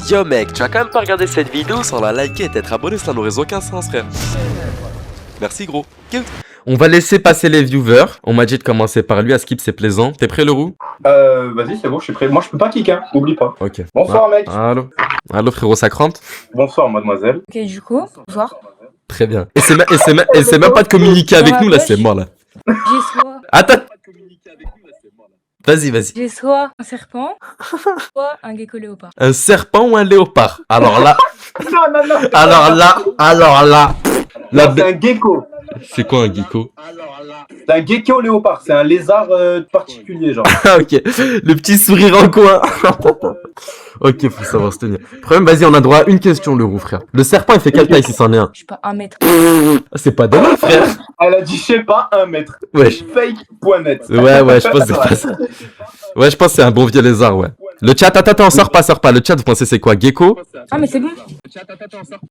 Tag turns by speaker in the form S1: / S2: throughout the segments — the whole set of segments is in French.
S1: Yo mec, tu vas quand même pas regarder cette vidéo sans la liker et t'être abonné, ça n'aurait aucun sens frère. Merci gros.
S2: On va laisser passer les viewers. On m'a dit de commencer par lui, à skip c'est plaisant. T'es prêt le roux?
S3: Vas-y, c'est bon, je suis prêt. Moi, je peux pas kick, hein, n'oublie pas.
S2: Ok.
S3: Bonsoir, mec.
S2: Allô. Allô frérot, ça crante?
S3: Bonsoir, mademoiselle.
S4: Ok, du coup, bonsoir.
S2: Très bien. Et c'est même pas de communiquer avec nous là, c'est mort là. Attends. Vas-y.
S4: J'ai soit un serpent, soit un gecko léopard.
S2: Un serpent ou un léopard? Alors là.
S3: Non.
S2: Alors là.
S3: Non, c'est un gecko.
S2: C'est quoi un gecko?
S3: C'est un gecko léopard, c'est un lézard particulier, genre.
S2: Ah ok, le petit sourire en coin. Ok, faut savoir se tenir. Problème, vas-y, on a droit à une question, le roux, frère. Le serpent, il fait quelle taille si c'en est un?
S4: Je suis pas 1 mètre.
S2: C'est pas de mal, frère.
S3: Elle a dit, je sais pas, 1 mètre.
S2: Wesh.
S3: Fake.net.
S2: Ouais, je pense que c'est pas ça. Ouais, je pense que c'est un bon vieux lézard, ouais. Le chat, attends, sors pas. Le chat, vous pensez c'est quoi? Gecko?
S4: Ah, mais c'est bon.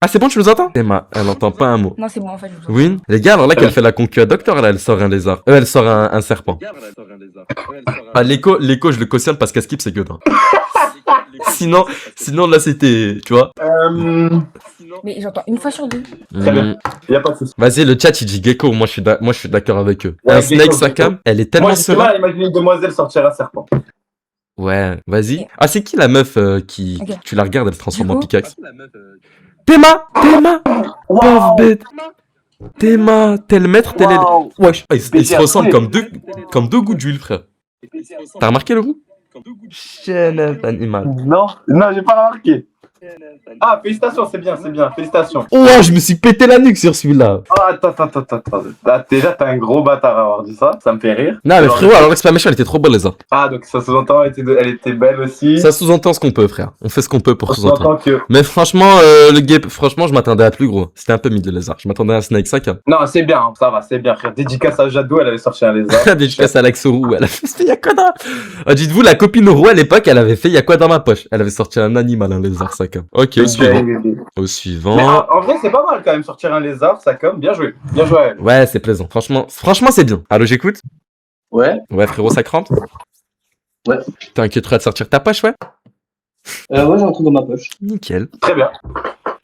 S2: Ah, c'est bon, tu nous entends? Emma, elle entend pas un mot.
S4: Non, c'est bon, en fait. Je vous entends.
S2: Oui. Les gars, alors là qu'elle fait la concu à Docteur, là, elle sort un lézard. Elle sort un serpent. Ah, l'écho, je le cautionne parce qu'à skip, c'est Godin. Sinon, là, c'était, tu vois.
S4: Mais j'entends une fois sur deux.
S3: Très bien. Y'a pas de soucis.
S2: Vas-y, le chat, il dit gecko. Moi, je suis d'accord avec eux.
S3: Ouais,
S2: Un
S3: gecko,
S2: snake,
S3: gecko.
S2: sa cam, elle est tellement
S3: Moi, j'ai du
S2: sereine.
S3: mal à imaginer une demoiselle sortir un serpent.
S2: Ouais, vas-y. Ah, c'est qui la meuf qui,
S4: Ok.
S2: tu la regardes, elle se transforme
S4: Du
S2: en
S4: coup
S2: pickaxe? Théma, pauvre bête. Théma, tel maître, tel est.
S3: Wow.
S2: Wesh, ils se
S3: Mais
S2: ressemblent
S3: j'ai
S2: comme deux gouttes d'huile, frère. T'as remarqué le roux? Chaîne animal.
S3: Non, j'ai pas remarqué. Ah, félicitations, c'est bien, félicitations.
S2: Oh, je me suis pété la nuque sur celui-là.
S3: Ah, attends. Déjà, t'es un gros bâtard à avoir dit ça, ça me fait rire.
S2: Non, mais frérot, alors que c'est pas méchant, elle était trop belle, les arts.
S3: Ah, donc ça sous-entend, elle était belle aussi.
S2: Ça sous-entend ce qu'on peut, frère. On fait ce qu'on peut pour
S3: Ça
S2: sous-entendre.
S3: sous-entend que...
S2: Mais franchement, franchement, je m'attendais à plus gros. C'était un peu mid le lézard. Je m'attendais à un snake sac.
S3: Non, c'est bien, hein, ça va, c'est bien, frère. Dédicace à Jadou, elle avait sorti un lézard.
S2: Dédicace à Alex Roux, elle a fait y'a quoi dans... Ah, dites-vous, la copine Roux à l'époque, elle avait fait y'a quoi dans ma poche? Elle avait sorti un animal, un lézard sac. Ok, au suivant. Au
S3: Mais
S2: suivant.
S3: en vrai, c'est pas mal quand même, sortir un lézard, ça comme, bien joué à elle.
S2: Ouais, c'est plaisant. Franchement, c'est bien. Allô, j'écoute?
S5: Ouais,
S2: Ouais, frérot, ça crampe?
S5: Ouais.
S2: T'inquièteras de sortir ta poche, ouais?
S5: ouais, j'ai un truc dans ma poche.
S2: Nickel.
S3: Très bien,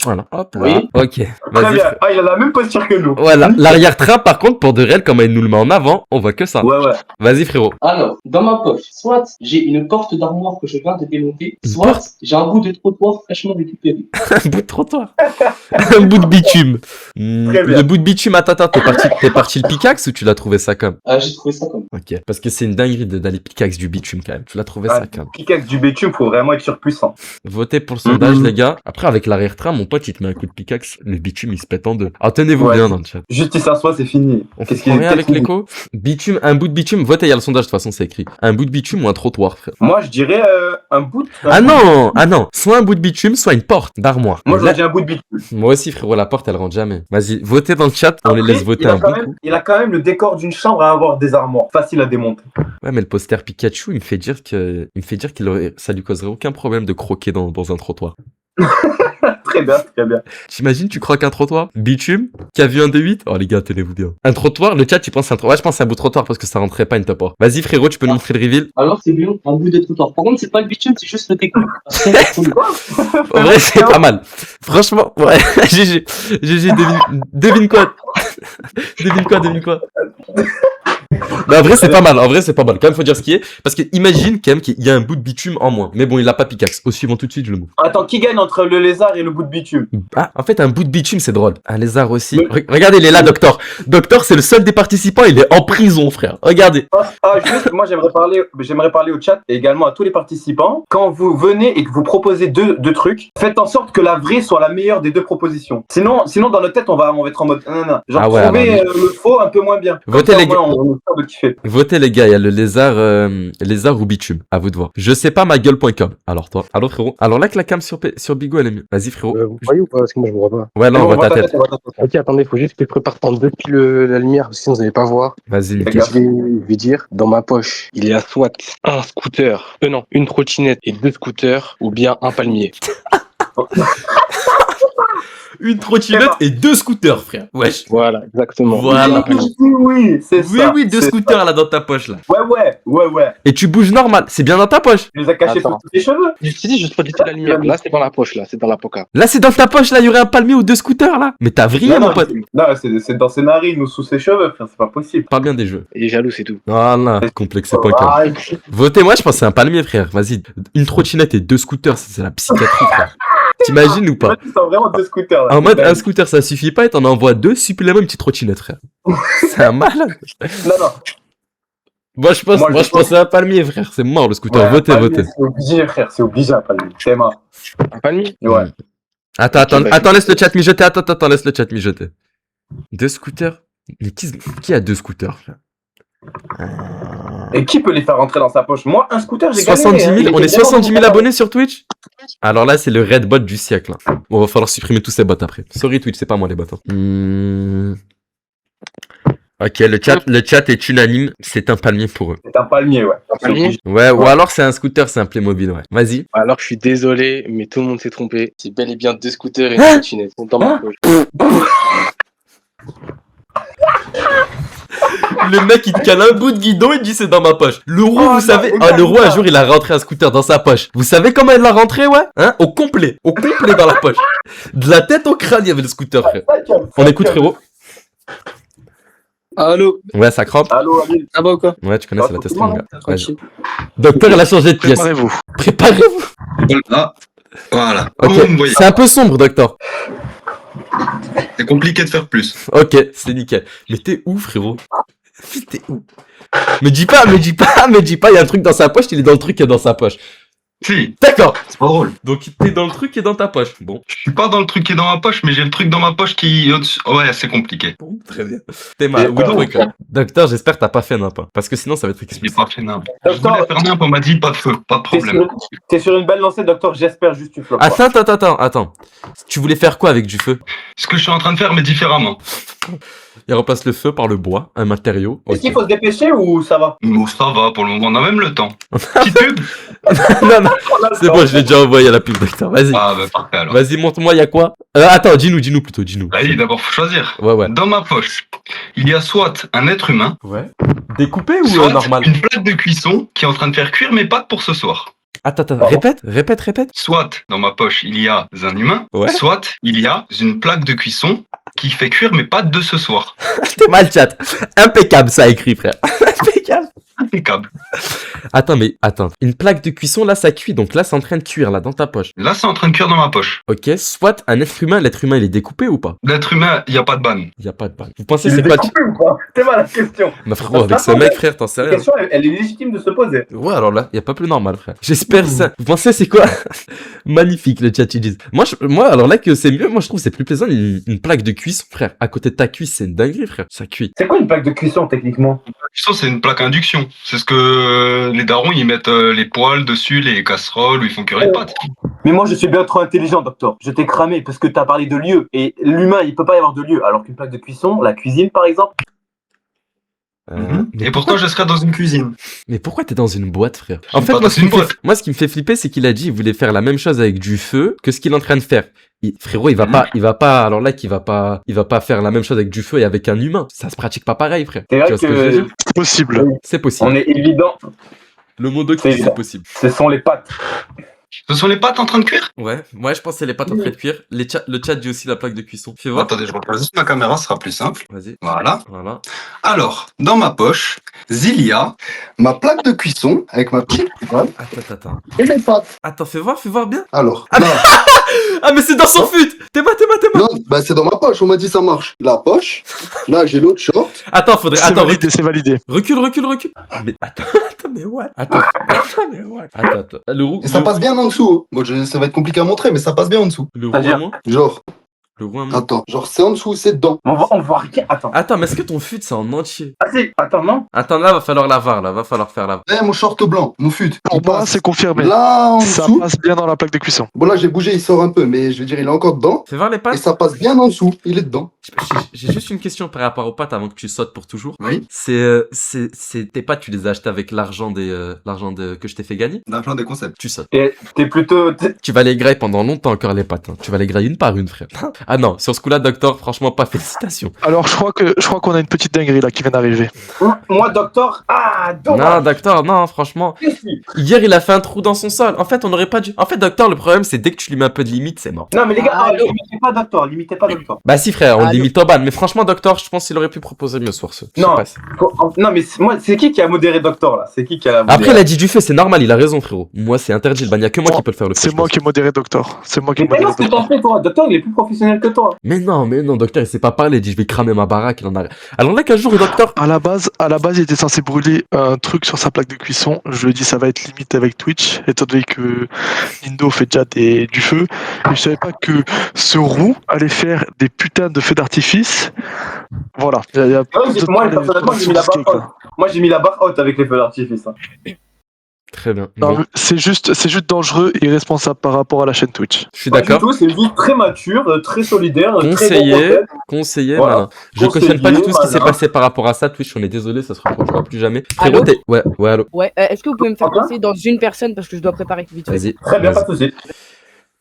S2: Voilà. Hop là.
S5: Oui.
S2: Ok.
S3: très
S2: Vas-y.
S3: bien. Ah, il a la même posture que nous.
S2: Voilà. L'arrière-train, par contre, pour de réel, comme elle nous le met en avant, on voit que ça.
S3: Ouais.
S2: Vas-y, frérot.
S5: Alors, dans ma poche, soit j'ai une porte d'armoire que je viens de démonter,
S2: Une
S5: soit
S2: porte
S5: j'ai un bout de trottoir fraîchement récupéré.
S2: Un bout de trottoir. Un bout de bitume.
S3: Très bien.
S2: Le bout de bitume, attends, t'es parti le pickaxe ou tu l'as trouvé ça comme?
S5: Ah, j'ai trouvé ça comme.
S2: Ok. Parce que c'est une dinguerie d'aller pickaxe du bitume quand même. Tu l'as trouvé
S3: Ah,
S2: ça comme.
S3: Pickaxe du bitume, faut vraiment être surpuissant.
S2: Votez pour le sondage,
S3: Mhm.
S2: les gars. Après, avec l'arrière-train, mon pote, il te met un coup de pickaxe. Le bitume, il se pète en deux. Alors, tenez-vous
S3: Ouais.
S2: bien dans le chat.
S3: Justice à soi, c'est fini.
S2: On fait rien avec l'écho? Bitume, un bout de bitume. Votez, il y a le sondage, de toute façon, c'est écrit. Un bout de bitume ou un trottoir, frère.
S3: Moi, je dirais un bout.
S2: Ah non. Soit un bout de bitume, soit une porte d'armoire.
S3: Moi,
S2: Là-
S3: je dis un bout de bitume.
S2: Moi aussi, frérot, la porte, elle rentre jamais. Vas-y, votez dans le chat. On les
S3: Après,
S2: laisse voter
S3: il a
S2: un
S3: quand
S2: bout.
S3: même- Il a quand même le décor d'une chambre à avoir des armoires. Facile à démonter.
S2: Ouais, mais le poster Pikachu, il me fait dire ça lui causerait aucun problème de croquer dans un trottoir.
S3: Très bien.
S2: T'imagines, tu croques un trottoir? Bitume? Qui a vu un D8? Oh, les gars, tenez-vous bien. Un trottoir? Le chat, tu penses à un trottoir? Ouais, je pense à un bout de trottoir parce que ça rentrerait pas une top or. Vas-y, frérot, tu peux nous montrer le reveal?
S5: Alors, c'est bien, un bout de trottoir. Par contre, c'est pas le bitume, c'est juste le décor.
S2: En vrai, c'est pas mal. Franchement, ouais. GG, devine quoi? Devine quoi? Mais en vrai, c'est pas mal. Quand même, faut dire ce qui est. Parce que imagine quand même qu'il y a un bout de bitume en moins. Mais bon, il a pas pickaxe. Au suivant tout de suite, je le move.
S3: Attends, qui gagne entre le lézard et le bout de bitume?
S2: Ah, en fait, un bout de bitume, c'est drôle. Un lézard aussi.
S3: Mais-
S2: Regardez, il est là, Docteur. Docteur, c'est le seul des participants. Il est en prison, frère. Regardez.
S3: Juste, moi, j'aimerais parler au chat et également à tous les participants. Quand vous venez et que vous proposez deux trucs, faites en sorte que la vraie soit la meilleure des deux propositions. Sinon, dans notre tête, on va être en mode non. Genre,
S2: Ah ouais,
S3: trouver
S2: alors,
S3: le faux un peu moins bien. Comme
S2: Votez
S3: ça,
S2: les
S3: au moins,
S2: gars.
S3: on est sûr de kiffer.
S2: Votez, les gars. Il y a le lézard ou bitume. À vous de voir. Je sais pas ma gueule.com. Alors, toi. Alors, frérot. Alors là, que la cam sur Bigo, elle est mieux. Vas-y, frérot.
S6: Vous voyez ou pas? Parce que moi je vous vois pas.
S2: Ouais, là, on
S3: Bon,
S2: voit ta tête.
S3: on voit ta tête.
S6: Ok, attendez, faut juste que je prépare tant depuis la lumière, sinon vous n'allez pas voir.
S2: Vas-y,
S3: Les
S2: nickel.
S3: gars.
S6: Je vais dire, dans ma poche, il y a soit un scooter, non, une trottinette et 2 scooters, ou bien un palmier.
S2: Une trottinette et 2 scooters, frère. Wesh.
S6: Voilà, exactement.
S2: Voilà.
S3: Oui, c'est ça.
S2: Oui, 2
S3: c'est
S2: scooters là dans ta poche là.
S3: ça. Ouais.
S2: Et tu bouges normal, c'est bien dans ta poche.
S3: Tu les as cachés
S6: Attends.
S3: sous tes cheveux.
S6: Je t'ai dit juste pour éviter la lumière. Là, c'est dans la poche, là, c'est dans la poca.
S2: Là, c'est dans ta poche là, il y aurait un palmier ou 2 scooters là. Mais t'as vrillé, mon pote.
S3: Non, c'est dans ses narines ou sous ses cheveux, frère, c'est pas possible.
S2: Parle bien des jeux.
S6: Il est jaloux, c'est tout.
S2: Voilà, complexé point com.
S3: Ah,
S2: Votez, moi je pense que c'est un palmier, frère. Vas-y, une trottinette et 2 scooters, c'est la psychiatrie, frère. T'imagines ou pas?
S3: tu sens vraiment deux scooters. Là.
S2: En mode, un scooter ça suffit pas et t'en envoies 2, supplément une petite trottinette, frère. C'est un malade.
S3: Non.
S2: Moi je pense,
S3: Moi,
S2: moi,
S3: je
S2: je pense que c'est un palmier, frère. C'est mort le scooter.
S3: Ouais,
S2: Votez,
S3: palmier,
S2: votez.
S3: C'est obligé, frère, c'est obligé, un palmier. C'est mort.
S6: Un palmier?
S3: Ouais.
S2: Attends, laisse le chat mijoter. Attends, laisse le chat mijoter. 2 scooters? Mais qui a 2 scooters, frère?
S3: Et qui peut les faire rentrer dans sa poche? Moi, un scooter, j'ai
S2: 70
S3: galéré.
S2: 000,
S3: hein.
S2: on
S3: Il
S2: est
S3: était vraiment
S2: 70 000
S3: dans
S2: abonnés sur Twitch. Alors là, c'est le red bot du siècle. Hein. Bon, va falloir supprimer tous ces bots après. Sorry Twitch, c'est pas moi les bots. Hein. Ok, le chat est unanime, c'est un palmier pour eux.
S3: C'est un palmier, ouais.
S6: Un palmier?
S2: Ouais, ou alors c'est un scooter, c'est un Playmobil, ouais. Vas-y.
S6: Alors, je suis désolé, mais tout le monde s'est trompé. C'est bel et bien 2 scooters et une
S2: Hein
S6: trottinette. Ils sont dans ma poche.
S2: Le mec, il te cale un bout de guidon, il dit c'est dans ma poche. Le roux, vous savez... Ah, le roux, un jour, il a rentré un scooter dans sa poche. Vous savez comment il l'a rentré, ouais? Hein? Au complet dans la poche. De la tête au crâne, il y avait le scooter, frère. On écoute, frérot.
S7: Allô,
S2: Ouais, ça crampe.
S3: Allô, Amine.
S7: ça va ou quoi?
S2: Ouais, tu connais, c'est la test, mon gars. Vas-y.
S7: Tranquille.
S2: Docteur, il a changé de pièce.
S6: Préparez-vous.
S2: Préparez-vous.
S8: Voilà.
S2: Ok,
S8: Vous me voyez.
S2: c'est un peu sombre, docteur.
S8: C'est compliqué de faire plus.
S2: Ok, c'est nickel. Mais t'es où, frérot? T'es où? Me dis pas, il y a un truc dans sa poche, il est dans le truc qui est dans sa poche.
S8: Si,
S2: D'accord.
S8: c'est pas drôle.
S2: Donc t'es dans le truc qui est dans ta poche. Bon.
S8: Je suis pas dans le truc qui est dans ma poche, mais j'ai le truc dans ma poche qui est au-dessus. Ouais, c'est compliqué.
S2: Bon, très bien. T'es mal.
S3: Et
S2: Oui,
S3: pardon.
S2: donc, docteur, j'espère que t'as pas fait n'importe. Parce que sinon, ça va être
S8: Je l'ai
S2: explicite.
S8: pas fait n'importe. Je
S3: Docteur,
S8: voulais faire n'importe, on m'a dit pas de feu, pas de problème.
S3: t'es sur une belle lancée, docteur, j'espère juste que tu floppes.
S2: Attends. Tu voulais faire quoi avec du feu?
S8: Ce que je suis en train de faire, mais différemment.
S2: Il remplace le feu par le bois, un matériau.
S3: Est-ce
S2: Ok.
S3: qu'il faut se dépêcher ou ça va?
S8: Bon, ça va, pour le moment, on a même le temps. Petite pub.
S2: Non, c'est bon, je l'ai déjà envoyé à la pub, docteur. Vas-y.
S8: Ah, bah, parfait alors.
S2: Vas-y, montre-moi, il y a quoi? Attends, dis-nous plutôt, dis-nous.
S8: Vas-y, d'abord, faut choisir.
S2: Ouais.
S8: Dans ma poche, il y a soit un être humain,
S2: Ouais. Découpé ou
S8: soit
S2: normal?
S8: une plaque de cuisson qui est en train de faire cuire mes pâtes pour ce soir.
S2: Attends, répète.
S8: Soit, dans ma poche, il y a un humain,
S2: Ouais.
S8: soit il y a une plaque de cuisson qui fait cuire mes pâtes de ce soir.
S2: T'es mal, chat. Impeccable, ça écrit, frère. Impeccable.
S8: Impeccable.
S2: Attends. Une plaque de cuisson, là, ça cuit. Donc là, c'est en train de cuire, là, dans ta poche.
S8: Là, c'est en train de cuire dans ma poche.
S2: Ok, soit un être humain, l'être humain, il est découpé ou pas?
S8: L'être humain, il n'y a pas de banne.
S2: Il y a pas de balle. Vous pensez
S3: Il
S2: c'est
S3: est
S2: quoi
S3: découpé ou pas? C'est mal la question.
S2: Ma frérot, avec ce mec, frère, t'en sais
S3: La
S2: rien.
S3: question, elle est légitime de se poser.
S2: Ouais, alors là, y a pas plus normal, frère. J'espère ça. Vous pensez c'est quoi? Magnifique, le chat, ils disent. Moi, alors là que c'est mieux, moi je trouve que c'est plus plaisant une plaque de cuisson, frère. À côté de ta cuisse, c'est une dinguerie, frère. Ça cuit.
S3: C'est quoi une plaque de cuisson techniquement?
S8: Ça, c'est une plaque induction. C'est ce que les darons, ils mettent les poêles dessus, les casseroles, où ils font cuire les pâtes.
S3: Mais moi je suis bien trop intelligent, docteur. Je t'ai cramé parce que t'as parlé de lieu. Et l'humain, il peut pas y avoir de lieu. Alors qu'une plaque de cuisson, la cuisine par exemple.
S2: Mais
S8: Et pourtant, je serais dans une cuisine.
S2: Mais pourquoi t'es dans une boîte, frère?
S8: Je
S2: En
S8: suis
S2: fait,
S8: pas
S2: moi
S8: dans
S2: ce, qui
S8: une
S2: me fait,
S8: boîte.
S2: moi, ce qui me fait flipper, c'est qu'il a dit il voulait faire la même chose avec du feu que ce qu'il est en train de faire. Frérot, il va pas, alors là, qu'il va pas faire la même chose avec du feu et avec un humain. Ça se pratique pas pareil, frère.
S3: C'est
S2: Tu
S3: vrai
S2: vois ce que je veux
S3: que
S2: dire?
S6: C'est possible.
S2: C'est possible.
S3: on est évident.
S2: Le mot de
S3: C'est
S2: c'est possible.
S3: Ce sont les pattes.
S8: Ce sont les pâtes en train de cuire?
S2: Ouais, je pense que c'est les pâtes en train de cuire. Le chat dit aussi la plaque de cuisson. Fais voir.
S8: Attendez, je reprends juste ma caméra, ce sera plus simple.
S2: Vas-y.
S8: Voilà.
S2: Voilà.
S8: Alors, dans ma poche, il y a ma plaque de cuisson avec ma petite poêle
S2: Attends.
S8: et mes pâtes.
S2: Attends, fais voir bien.
S8: Alors,
S2: Ah, Ah, mais c'est dans son fut. T'es mal.
S9: non, bah c'est dans ma poche, on m'a dit ça marche. La poche, là j'ai l'autre short.
S2: Attends, faudrait.
S6: C'est
S2: Attends,
S6: validé, c'est validé.
S2: recule. Mais attends, mais ouais. Attends. Le roux.
S9: Et ça passe bien en dessous. Bon, ça va être compliqué à montrer, mais ça passe bien en dessous.
S2: Le roux,
S3: C'est-à-dire
S2: vraiment.
S9: Genre,
S2: Le roux,
S9: Attends, genre c'est en dessous ou c'est dedans?
S3: On voit rien. Attends.
S2: Attends, mais est-ce que ton fut c'est en entier?
S3: Ah, si. Attends, non?
S2: Attends, là, va falloir la var, là. Va falloir faire la var.
S9: Eh, mon short blanc, mon fut.
S7: Pour
S9: Il
S7: moi,
S9: passe
S7: c'est confirmé.
S9: là en
S7: Ça
S9: dessous.
S7: passe bien dans la plaque de cuisson.
S9: Bon, là, j'ai bougé, il sort un peu, mais je veux dire, il est encore dedans.
S2: Fais voir les
S9: Et
S2: pâtes.
S9: ça passe bien en dessous. Il est dedans.
S2: J'ai juste une question par rapport aux pâtes avant que tu sautes pour toujours.
S9: Oui.
S2: C'est tes pâtes, tu les as achetées avec l'argent que je t'ai fait gagner?
S9: L'argent des concepts.
S2: Tu sautes.
S3: T'es plutôt.
S2: Tu vas les grailler pendant longtemps encore les pâtes. Hein. Tu vas les grailler une par une, frère. Ah non, sur ce coup-là, docteur, franchement, pas félicitations.
S7: Alors, je crois qu'on a une petite dinguerie là qui vient d'arriver.
S3: Moi, docteur. Ah,
S2: Non,
S3: dommage.
S2: docteur, non, franchement. Hier, il a fait un trou dans son sol. En fait, on aurait pas dû. En fait, docteur, le problème, c'est dès que tu lui mets un peu de limite, c'est mort.
S3: Non, mais les gars,
S10: Allô.
S3: limitez pas docteur. Limitez pas docteur.
S2: Bah si, frère, on le
S10: Allô.
S2: limite au ban. Mais franchement, docteur, je pense qu'il aurait pu proposer mieux ce soir. Je sais
S3: Non.
S2: pas si-
S3: Non, mais moi, c'est qui a modéré docteur là? C'est qui a modéré?
S2: Après, il a dit du fait, c'est normal, il a raison, frérot. Moi, c'est interdit le ban. Il y a que moi qui peux le faire le fait.
S7: C'est
S2: je
S7: moi
S2: pense.
S7: qui ai modéré Docteur. C'est moi qui ai
S3: Mais
S7: modéré
S3: non, c'est
S7: Docteur.
S3: pas fait, toi. Docteur, il est plus professionnel que toi.
S2: Mais non, docteur, il sait pas parler. Il dit, je vais cramer ma baraque. Il en a. Alors là, qu'un jour, le docteur.
S7: À la base, il était censé brûler un truc sur sa plaque de cuisson. Je lui ai dit ça va être limite avec Twitch, étant donné que Nindo fait déjà du feu. Et je savais pas que ce roux allait faire des putains de feux d'artifice. Voilà. Il y a
S3: Ouais,
S7: d'autres
S3: moi,
S7: problèmes
S3: personnellement, j'ai
S7: sur
S3: mis la
S7: ce
S3: barre
S7: cake,
S3: haute.
S7: là.
S3: Moi, j'ai mis la barre haute avec les feux d'artifice. Hein.
S2: Très bien.
S7: Non,
S2: Bon,
S7: mais c'est juste dangereux et irresponsable par rapport à la chaîne Twitch.
S2: je suis
S3: Pas du
S2: d'accord.
S3: tout, c'est juste très mature, très solidaire, très bon
S2: Conseiller,
S3: concept.
S2: conseiller,
S3: Voilà.
S2: malin. Je cautionne pas du tout ce qui s'est
S3: Conseiller,
S2: passé par rapport à ça. Twitch, on est désolé, ça se reproduira plus jamais.
S10: Allô
S2: Frérot, t'es. Ouais, allô.
S10: Ouais, est-ce que vous pouvez me faire
S3: Antoine
S10: passer dans une personne parce que je dois préparer vite fait.
S2: Vas-y.
S3: Très bien,
S2: vas-y.
S3: pas de soucis.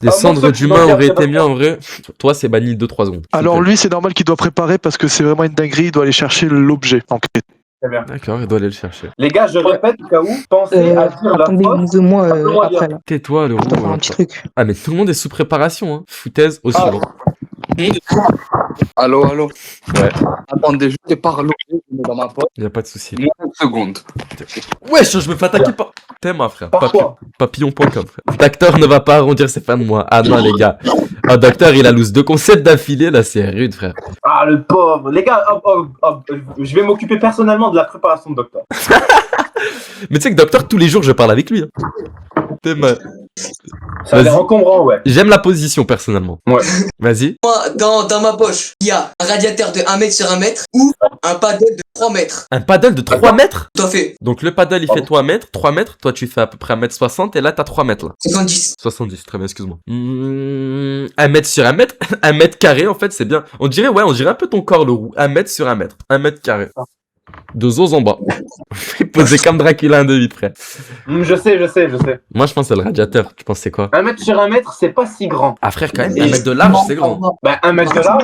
S2: Des
S3: Ah,
S2: cendres
S3: moi,
S2: d'humains
S3: je
S2: auraient
S3: regarde,
S2: été mieux en vrai. Toi, c'est banni 2-3 secondes.
S7: Alors lui, c'est normal qu'il doit préparer parce que c'est vraiment une dinguerie. Il doit aller chercher l'objet en quête.
S3: Très bien.
S2: D'accord, il doit aller le chercher.
S3: Les gars, je répète, au cas où, pensez à dire la
S11: Attendez,
S3: faute.
S11: de moi
S3: Simplement
S11: après
S3: dire.
S11: là.
S2: Tais-toi, le
S11: Je dois
S2: roux.
S11: faire un petit truc.
S2: Ah, mais tout le monde est sous préparation, hein. Foutaise aussi.
S3: Ah.
S2: Bon.
S6: Allô, allô.
S2: Ouais,
S6: Attendez, je parle dans ma poche.
S2: y a pas de souci.
S6: 30 secondes.
S2: Wesh, je me fais attaquer par. T'es moi, frère.
S3: Par quoi
S2: Papillon.com, frère. Docteur ne va pas arrondir ses fins de mois. Ah non, les gars. Ah, docteur, il a loose 2 concepts d'affilée, là, c'est rude, frère.
S3: Ah, le pauvre. Les gars, je vais m'occuper personnellement de la préparation de docteur.
S2: Mais tu sais que docteur, tous les jours, je parle avec lui. Hein. T'es mal.
S3: Ça a l'air
S2: Vas-y.
S3: encombrant, ouais.
S2: J'aime la position, personnellement.
S3: Ouais.
S2: Vas-y.
S12: Moi, dans ma poche, il y a un radiateur de 1 mètre sur 1 mètre ou un paddle de 3 mètres.
S2: Un paddle de 3 mètres?
S12: Tout à fait.
S2: Donc le paddle, il fait 3 mètres. 3 mètres. Toi, tu fais à peu près 1m60. Et là, t'as 3 mètres, là.
S12: 70.
S2: 70, très bien, excuse-moi. 1 mètre sur 1 mètre. 1 mètre carré, en fait, c'est bien. On dirait un peu ton corps, le roux. 1 mètre sur 1 mètre. 1 mètre carré. 2 os en bas. Posé comme Dracula un devis, frère.
S3: Je sais.
S2: Moi, je pense que c'est le radiateur. Tu penses c'est quoi?
S3: 1 mètre sur 1 mètre, c'est pas si grand.
S2: Ah, frère, quand même, 1 mètre de large, c'est grand.
S3: Bah, 1 mètre de large,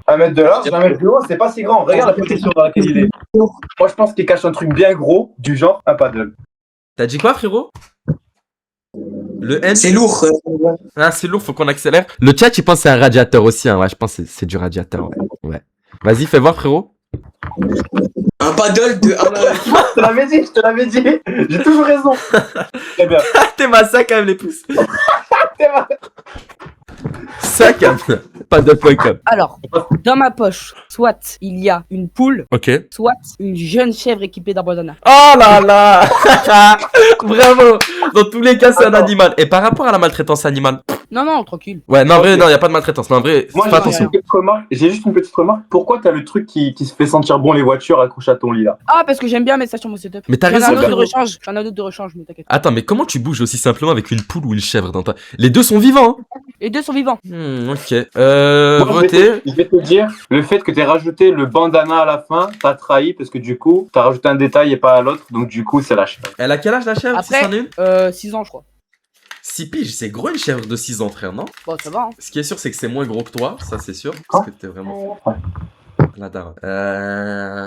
S3: 1 mètre de large, 1 mètre de haut, c'est pas si grand. Regarde la position dans laquelle il est. Moi, je pense qu'il cache un truc bien gros, du genre un paddle.
S2: T'as dit quoi, frérot? Le N?
S12: C'est lourd.
S2: Ah, c'est lourd, faut qu'on accélère. Le chat, il pense que c'est un radiateur aussi, hein. Ouais, je pense que c'est du radiateur, ouais. Vas-y, fais voir, frérot.
S12: Un paddle de 1 mètre.
S3: Je te l'avais dit. J'ai toujours raison. Très bien.
S2: T'es ma sac, quand même, les pouces.
S3: T'es ma-
S2: Sac, paddle.com.
S10: Alors, dans ma poche, soit il y a une poule,
S2: Ok.
S10: soit une jeune chèvre équipée d'un bandana.
S2: Oh là là. Bravo. Dans tous les cas, c'est un animal. Et par rapport à la maltraitance animale.
S10: Non, non, tranquille.
S2: Ouais, non, en vrai, non, y a pas de maltraitance. Non, en vrai,
S3: Moi,
S2: fais attention.
S3: j'ai juste une petite remarque. Pourquoi t'as le truc qui se fait sentir bon les voitures accroché à ton lit là?
S10: Ah, parce que j'aime bien mettre ça sur mon setup.
S2: Mais t'as
S10: J'en ai
S2: raison,
S10: un autre de
S2: frérot.
S10: rechange. J'en ai un autre de rechange, mais t'inquiète.
S2: Attends, mais comment tu bouges aussi simplement avec une poule ou une chèvre dans ta... Les deux sont vivants, hein.
S10: Les deux sont vivants.
S2: Ok.
S3: Moi,
S2: Votez.
S3: je vais te dire, le fait que t'aies rajouté le bandana à la fin, t'as trahi parce que du coup, t'as rajouté un détail et pas à l'autre, donc du coup, c'est la chèvre.
S2: Elle a quel âge la chèvre?
S10: Après,
S2: 6 ans
S10: 6 ans, je crois.
S2: 6 piges, c'est gros une chèvre de 6 ans, frère, non?
S10: Bon, ça va, hein.
S2: Ce qui est sûr, c'est que c'est moins gros que toi, ça c'est sûr. Parce que t'es vraiment. La daronne.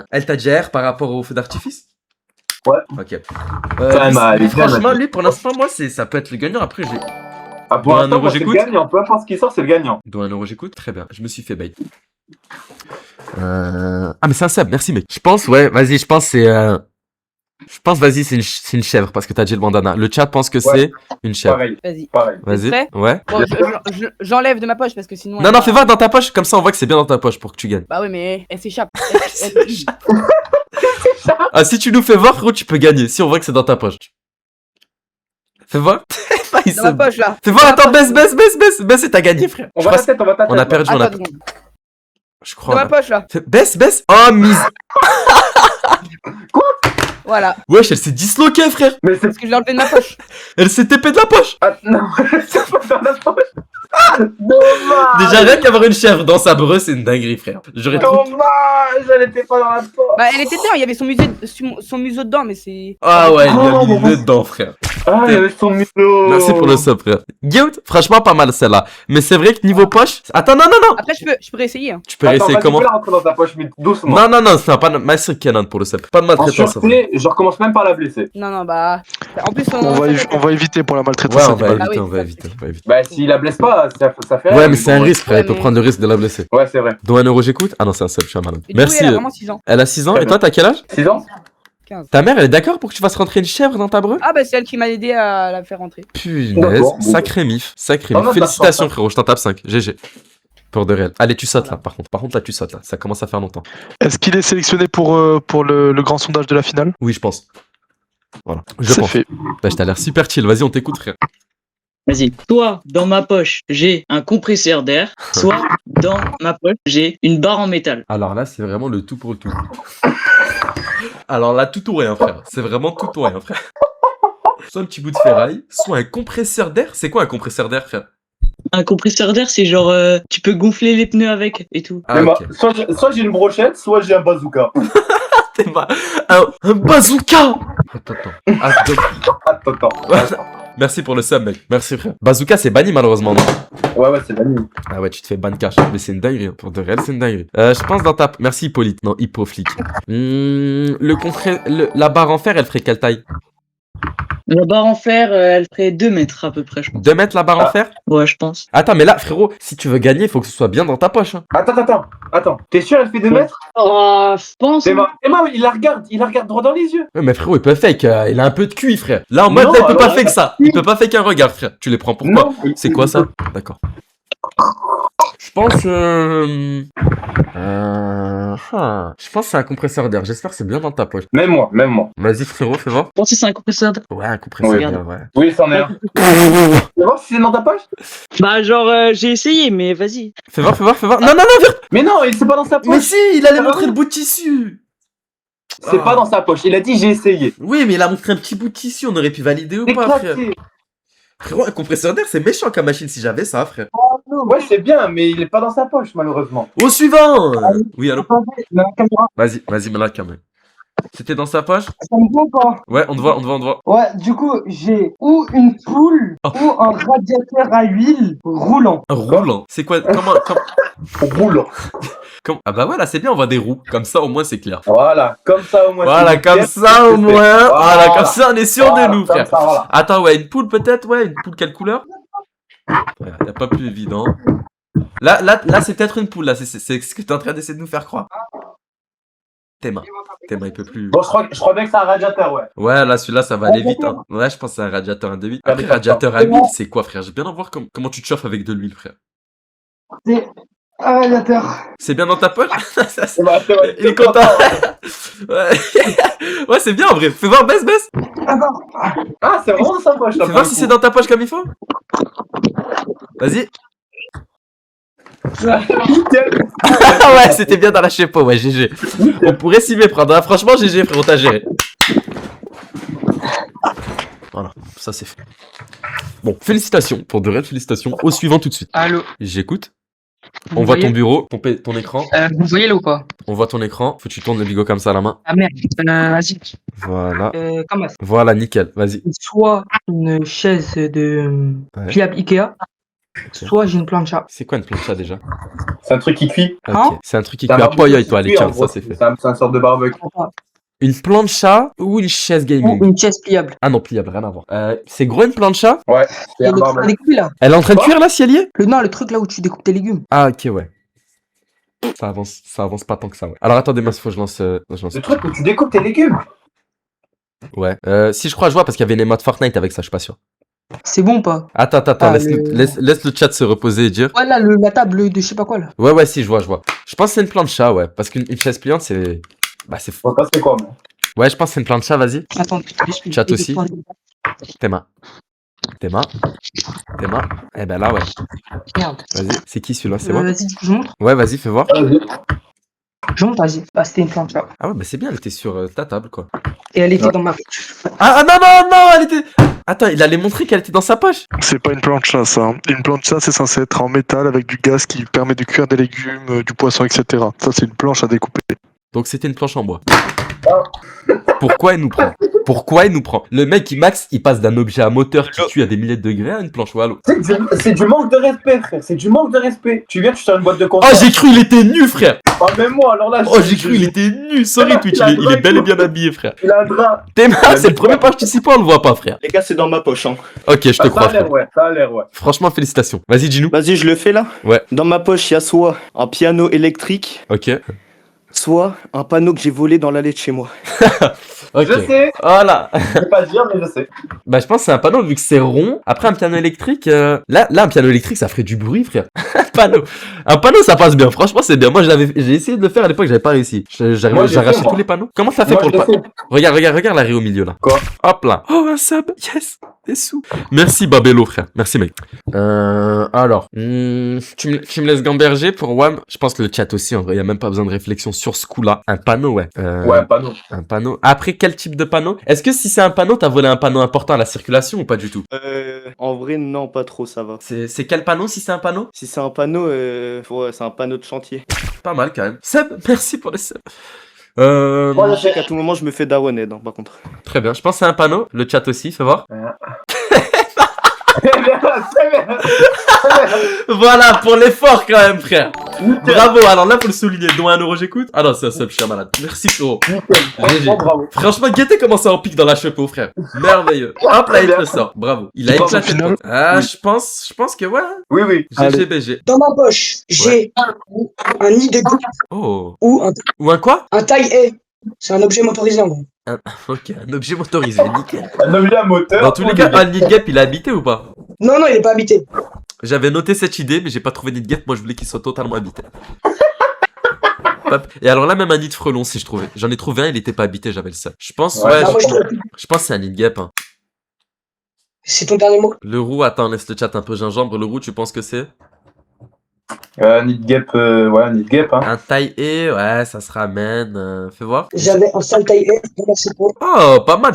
S2: Elle t'a dit R par rapport au feu d'artifice?
S3: Ouais.
S2: Ok.
S3: Ça m'a-
S2: lui, franchement, lui, pour l'instant, moi, ça peut être le gagnant. Après, j'ai.
S3: Ah, pour
S2: Doigt un
S3: l'instant,
S2: euro,
S3: moi, c'est le
S2: j'écoute.
S3: gagnant. Peu importe ce qui sort, c'est le gagnant.
S2: Doigt 1 euro, j'écoute. Très bien. Je me suis fait bait. Ah, mais c'est un sub, merci, mec. Je pense, ouais, vas-y, je pense, c'est. Je pense, vas-y, c'est une chèvre parce que t'as dit le bandana. Le chat pense que c'est une chèvre.
S3: Pareil.
S10: Vas-y.
S3: Pareil.
S10: T'es
S2: Vas-y.
S10: prêt
S2: Ouais.
S10: Bon, j'enlève de ma poche parce que sinon.
S2: Non, non, fais voir dans ta poche, comme ça on voit que c'est bien dans ta poche pour que tu gagnes.
S10: Bah oui, mais elle s'échappe.
S2: Ah, si tu nous fais voir, frérot, tu peux gagner. Si on voit que c'est dans ta poche. Fais voir.
S10: Dans ma poche, là.
S2: Fais voir, attends, baisse et t'as gagné, frère.
S3: On
S2: Je
S3: va
S2: crois
S3: ta tête, on va ta tête.
S2: on a perdu, on a...
S10: Attends,
S2: Je crois.
S10: dans ma poche, là.
S2: Baisse. Oh, mise.
S10: Voilà.
S2: Wesh, elle s'est disloquée, frère.
S3: Mais c'est...
S10: Parce que je l'ai enlevé de ma poche.
S2: Elle s'est TP de la poche.
S3: Ah, non, c'est pas dans la poche. Dommage.
S2: Déjà, rien qu'avoir une chèvre dans sa breu, c'est une dinguerie, frère. J'aurais trop...
S3: Dommage, elle était pas dans la poche.
S10: Bah, elle était dedans, il y avait son museau dedans, mais c'est.
S2: Ah ouais, il lui a
S3: Oh,
S2: mis le nez dedans, frère.
S3: Ah, il y avait son museau.
S2: Merci pour le sub, frère. Guild, franchement, pas mal celle-là. Mais c'est vrai que niveau poche... Attends, non.
S10: Après, je peux réessayer. Hein.
S2: Tu peux
S3: Attends,
S2: essayer
S3: vas-y,
S2: comment?
S3: fais-la rentrer dans ta poche, mais doucement.
S2: Non, c'est pas... Merci Kenan pour le sub. Pas de
S3: En
S2: maltraitance.
S3: sûreté, je recommence même pas à la blesser.
S10: Non, bah. En plus,
S7: On va éviter pour la maltraitance
S2: Ouais, on va
S7: animale.
S2: éviter,
S10: oui,
S2: on va
S10: ça,
S2: éviter, on va éviter.
S3: Bah, s'il la blesse pas, ça fait rien.
S2: Ouais, mais c'est un risque, frère. Il
S10: Ouais,
S2: peut
S10: mais-
S2: prendre le risque de la blesser.
S3: Ouais, c'est vrai.
S2: Don 1€, j'écoute? Ah non, c'est un sub, je suis un malade.
S10: Et du coup,
S2: Merci.
S10: elle a vraiment 6 ans.
S2: Elle a 6 ans, et toi, t'as quel âge?
S3: 6 ans?
S10: 15.
S2: Ta mère, elle est d'accord pour que tu fasses rentrer une chèvre dans ta breu?
S10: Ah, bah, c'est elle qui m'a aidé à la faire rentrer.
S2: Punaise,
S3: D'accord, bon.
S2: sacré mif, sacré
S3: Non,
S2: mif.
S3: non,
S2: Félicitations,
S3: t'as-
S2: frérot, je t'en tape 5. GG. Pour de réel. Allez, tu sautes là, par contre. Par contre, là, tu sautes là. Ça commence à faire longtemps.
S7: Est-ce qu'il est sélectionné pour le grand sondage de la finale?
S2: Oui, je pense. Voilà. Je
S7: C'est
S2: pense.
S7: fait.
S2: Bah, t'as l'air super chill. Vas-y, on t'écoute, frère.
S11: Vas-y. Soit dans ma poche, j'ai un compresseur d'air, soit dans ma poche, j'ai une barre en métal.
S2: Alors là, c'est vraiment le tout pour le tout. Alors là, tout ou rien, frère. C'est vraiment tout ou rien, frère. Soit un petit bout de ferraille, soit un compresseur d'air. C'est quoi un compresseur d'air, frère?
S11: Un compresseur d'air, c'est genre, tu peux gonfler les pneus avec et tout.
S2: Ah,
S3: Mais moi,
S2: ok.
S3: soit j'ai une brochette, soit j'ai un bazooka.
S2: T'es pas... un bazooka. Attends.
S3: Attends.
S2: Merci pour le sub, mec. Merci, frère. Bazooka, c'est banni, malheureusement, non?
S3: Ouais, c'est banni.
S2: Ah ouais, tu te fais ban cash. Mais c'est une dinguerie. Pour de réel, c'est une dinguerie. Je pense dans ta... Merci, Hippolyte. Non, Hippoflic. La barre en fer, elle ferait quelle taille?
S11: La barre en fer, elle ferait 2 mètres à peu près, je pense.
S2: 2 mètres la barre en fer?
S11: Ouais, je pense.
S2: Attends, mais là, frérot, si tu veux gagner, il faut que ce soit bien dans ta poche. Hein.
S3: Attends. T'es sûr, elle fait 2 mètres?
S11: Oh, je pense.
S3: Emma, il la regarde droit dans les yeux.
S2: Ouais, mais frérot, il peut fake. Il a un peu de QI, frère. Là, en mode,
S3: Non,
S2: là, il peut pas
S3: alors,
S2: fake ça. Il peut pas fake un regard, frère. Tu les prends pour quoi?
S3: Non.
S2: C'est quoi ça? D'accord. Je pense. Je pense que c'est un compresseur d'air. J'espère que c'est bien dans ta poche.
S3: Même moi.
S2: Vas-y, frérot, fais voir.
S11: Je pense que c'est un compresseur d'air.
S2: Ouais, un compresseur
S3: Oui,
S2: d'air, ouais.
S3: Oui, c'en est un. Tu vas voir si c'est dans ta poche?
S11: Bah, genre, j'ai essayé, mais vas-y.
S2: Fais voir. Non, vire.
S3: Mais non, c'est pas dans sa poche.
S2: Mais si, il allait montrer le bout de tissu.
S3: C'est pas dans sa poche. Il a dit j'ai essayé.
S2: Oui, mais il a montré un petit bout de tissu. On aurait pu valider ou pas, frère.
S3: Éclaté.
S2: Frérot, un compresseur d'air, c'est méchant comme machine si j'avais ça, frère.
S3: Ouais, c'est bien, mais il est pas dans sa poche, malheureusement.
S2: Au suivant. Oui, allô. Vas-y, mets la caméra. C'était dans sa poche?
S13: Ça me voit pas.
S2: Ouais, on te voit.
S13: Ouais, du coup, j'ai ou une poule ou un radiateur à huile roulant.
S2: Un roulant. C'est quoi?
S3: Roulant.
S2: Ah bah ouais, là c'est bien, on voit des roues. Comme ça au moins c'est clair.
S3: Voilà, comme ça au moins.
S2: Voilà, comme ça au moins. Voilà, comme ça on est sûr de nous,
S3: comme
S2: frère.
S3: ça, voilà.
S2: Attends, ouais, une poule peut-être? Ouais, une poule quelle couleur? Ouais, y a pas plus évident. Là c'est peut-être une poule, là. C'est ce que t'es en train d'essayer de nous faire croire. Théma, il peut plus.
S3: Bon, je crois bien que c'est un radiateur, ouais.
S2: Ouais, là, celui-là, ça va aller vite. Hein. Ouais, je pense que c'est un radiateur à 2.8. Après, radiateur à huile, c'est quoi, frère? J'ai bien envie de voir comment tu te chauffes avec de l'huile, frère.
S13: C'est un radiateur.
S2: C'est bien dans ta poche?
S3: C'est vrai.
S2: Il est content. Ouais, ouais c'est bien en vrai. Fais voir, baisse.
S13: Attends.
S3: Ah, c'est vraiment dans sa poche, là.
S2: Fais voir si c'est dans ta poche comme il faut. Vas-y. Ouais, c'était bien dans la chepo, ouais, GG. On pourrait s'y méprendre. Hein. Franchement, GG, frérot, t'as géré. Voilà, ça c'est fait. Bon, félicitations, pour de réelles félicitations. Au suivant tout de suite.
S14: Allô.
S2: J'écoute.
S14: Vous
S2: On voit ton
S14: voyez
S2: bureau, ton écran.
S14: Vous voyez là ou pas?
S2: On voit ton écran. Faut que tu tournes le bigot comme ça à la main.
S14: Ah merde. Vas-y.
S2: Voilà.
S14: Comment ça?
S2: Voilà, nickel. Vas-y.
S14: Soit une chaise de pliable Ikea, soit j'ai une plancha.
S2: C'est quoi une plancha déjà?
S3: C'est un truc qui cuit.
S2: Ok. C'est un truc qui cuit à poyoï, toi, allez, tiens, ça c'est fait.
S3: C'est un sorte de barbecue.
S2: Une plancha ou une chaise gaming?
S14: Ou une chaise pliable.
S2: Ah non, pliable, rien à voir. C'est gros une plancha?
S3: Ouais,
S14: Et le truc à découper là.
S2: Elle est en train de cuire là, si elle y est?
S14: Non, le truc là où tu découpes tes légumes.
S2: Ah, ok, ouais. Ça avance pas tant que ça, ouais. Alors attendez, moi, il faut que je lance.
S3: Le truc où tu découpes tes légumes?
S2: Ouais. Si je crois, je vois parce qu'il y avait une émote Fortnite avec ça, je suis pas sûr.
S14: C'est bon ou pas?
S2: Attends,
S14: Ah,
S2: laisse le chat se reposer et dire.
S14: Ouais, là, la table de je sais pas quoi là.
S2: Ouais, si, je vois. Je pense que c'est une plancha, ouais. Parce qu'une chaise pliante, c'est. Bah, c'est fou.
S3: C'est quoi, moi?
S2: Ouais, je pense que c'est une plancha, vas-y.
S14: Attends,
S2: Chat aussi. Tes mains. Théma. Théma. Eh ben là, ouais.
S14: Merde.
S2: Vas-y, c'est qui celui-là? C'est moi?
S14: Vas-y, je montre.
S2: Ouais, vas-y, fais voir.
S14: Je montre, vas-y. Ah, c'était une planche là.
S2: Ah ouais, bah c'est bien, elle était sur ta table, quoi.
S14: Et elle était dans ma poche.
S2: Ah non, non, non, elle était... Attends, il allait montrer qu'elle était dans sa poche.
S7: C'est pas une plancha, ça. Hein. Une plancha, c'est censé être en métal avec du gaz qui permet de cuire des légumes, du poisson, etc. Ça, c'est une planche à découper.
S2: Donc c'était une planche en bois. Pourquoi il nous prend? Pourquoi il nous prend? Le mec, Max, il passe d'un objet à moteur qui tue à des milliers de degrés à une planche. Wallo.
S3: C'est du manque de respect, frère. C'est du manque de respect. Tu viens, tu sors une boîte de
S2: Oh,
S3: conserve.
S2: j'ai cru il était nu, frère.
S3: Oh, même moi, alors là.
S2: Oh, j'ai cru il était nu. Sorry, Twitch, il est bel et bien habillé, frère.
S3: Il a un drap.
S2: Théma, c'est le premier participant, on le voit pas, frère.
S15: Les gars, c'est dans ma poche. Hein.
S2: Ok, je te crois,
S3: Ça a l'air,
S2: frère.
S3: ouais. Ça a l'air, ouais.
S2: Franchement, félicitations. Vas-y, dis-nous.
S15: Vas-y, je le fais là.
S2: Ouais.
S15: Dans ma poche, il y a soit un piano électrique,
S2: Ok.
S15: soit un panneau que j'ai volé dans l'allée de chez moi.
S2: Ok.
S3: Je sais.
S2: Voilà.
S3: Je vais pas dire, mais je sais.
S2: Bah, je pense que c'est un panneau vu que c'est rond. Après, un piano électrique, là, un piano électrique, ça ferait du bruit, frère. Un panneau, ça passe bien. Franchement, c'est bien. Moi, j'ai essayé de le faire à l'époque, j'avais pas réussi.
S3: Moi,
S2: J'arrivais,
S3: j'ai
S2: j'arrachais
S3: fait, moi.
S2: tous les panneaux. Comment ça fait
S3: Moi,
S2: pour
S3: je
S2: le
S3: l'ai
S2: panneau? Regarde l'arrêt au milieu là.
S3: Quoi?
S2: Hop là. Oh, un sub. Yes. Des sous. Merci, Babello, frère. Merci, mec. Alors. Tu me laisses gamberger pour WAM. Je pense que le chat aussi, en vrai, y a même pas besoin de réflexion sur ce coup-là. Un panneau, ouais.
S3: Ouais, un panneau.
S2: Un panneau. Après, quel type de panneau? Est-ce que si c'est un panneau, t'as volé un panneau important à la circulation ou pas du tout?
S15: En vrai, non, pas trop, ça va.
S2: C'est quel panneau si c'est un panneau?
S15: Si c'est un panneau, ouais, c'est un panneau de chantier.
S2: Pas mal quand même. Seb, merci pour les Seb.
S15: Moi, je sais qu'à tout moment, je me fais daronner, par contre.
S2: Très bien, je pense que c'est un panneau. Le chat aussi, fais voir. Voilà, pour l'effort quand même, frère. Bravo, alors là, faut le souligner. Dont 1€, j'écoute. Ah non, c'est un sub, je suis un malade. Merci, frérot. GG.
S3: Bravo.
S2: Franchement, Guetté commence à en pique dans la chepeau, frère. Merveilleux. Hop là, il te sort. Bravo. Il a éclaté le pote. Ah, je pense que ouais.
S3: Oui, oui.
S2: GGBG.
S12: Dans ma poche, j'ai un nid de goût
S2: Oh.
S12: ou
S2: un quoi?
S12: un taille-haie. C'est un objet motorisé en gros.
S2: Ok, un objet motorisé, nickel.
S3: Un objet à moteur.
S2: Dans tous les cas, un Nidgap, il a habité ou pas?
S12: Non, non, il est pas habité.
S2: J'avais noté cette idée, mais j'ai pas trouvé Nidgap. Moi, je voulais qu'il soit totalement habité. Hop. Et alors là, même un nid de frelon, si je trouvais. J'en ai trouvé un, il était pas habité, j'avais le seul. Je pense, ouais, je pense que c'est un Nidgap. Hein.
S12: C'est ton dernier mot?
S2: Le roux, attends, laisse le chat un peu gingembre. Le roux, tu penses que c'est?
S3: Nidgap, ouais, un Nidgap, hein.
S2: Un taille-haie, ouais, ça se ramène. Fais voir.
S12: J'avais un sale taille-haie, merci pour.
S2: Oh, pas mal.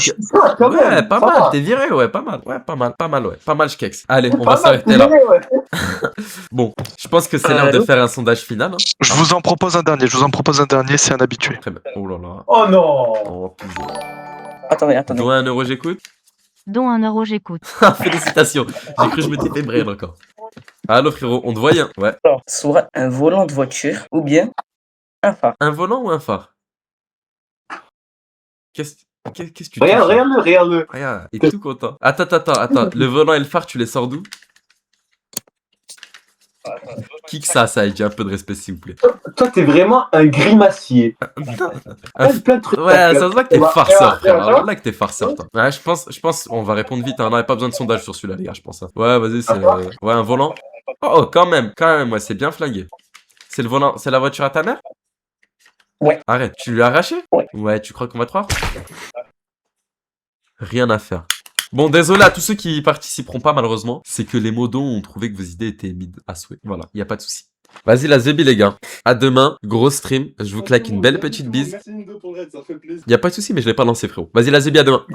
S3: quand
S2: Ouais,
S3: même,
S2: pas
S3: ça
S2: mal.
S3: va.
S2: T'es viré, ouais, pas mal. Ouais, pas mal, ouais. Pas mal, je kex. Allez, on
S3: Pas
S2: va
S3: mal,
S2: s'arrêter là.
S3: viré, ouais.
S2: Bon, je pense que c'est l'heure de faire un sondage final. Hein.
S7: Je vous en propose un dernier, c'est un habitué.
S2: Très bien. Oh là là.
S3: Oh non.
S2: Oh, putain.
S11: Attendez.
S2: Dont 1€, j'écoute.
S16: Dont 1€, j'écoute.
S2: Félicitations. J'ai cru que je me t'étais brille encore. Allô frérot, on te voit, hein? Ouais.
S11: Alors, soit un volant de voiture ou bien un phare.
S2: Un volant ou un phare? Qu'est-ce que tu dis?
S3: Regarde-le.
S2: Regarde, il est tout content. Attends. Le volant et le phare, tu les sors d'où? Qui que ça, il dit un peu de respect s'il vous plaît.
S3: Toi, t'es vraiment un grimacier. Plein de trucs.
S2: Ouais, ça se voit que t'es farceur, frère. Alors là que t'es farceur, toi. Ouais, je pense, on va répondre vite. Hein. On n'avait pas besoin de sondage sur celui-là, les gars, je pense. Hein. Ouais, vas-y, c'est. Ouais, un volant. Oh, quand même, ouais, c'est bien flingué. C'est le volant, c'est la voiture à ta mère?
S11: Ouais.
S2: Arrête, tu lui as arraché?
S11: Ouais.
S2: Ouais, tu crois qu'on va te croire? Rien à faire. Bon, désolé à tous ceux qui participeront pas, malheureusement. C'est que les modos ont trouvé que vos idées étaient mid à souhait. Voilà, y a pas de souci. Vas-y, la Zebi, les gars. À demain, gros stream. Je vous claque une belle petite bise.
S9: Merci Nindo pour l'aide, ça fait plaisir.
S2: Y a pas de souci, mais je l'ai pas lancé, frérot. Vas-y, la Zebi, à demain.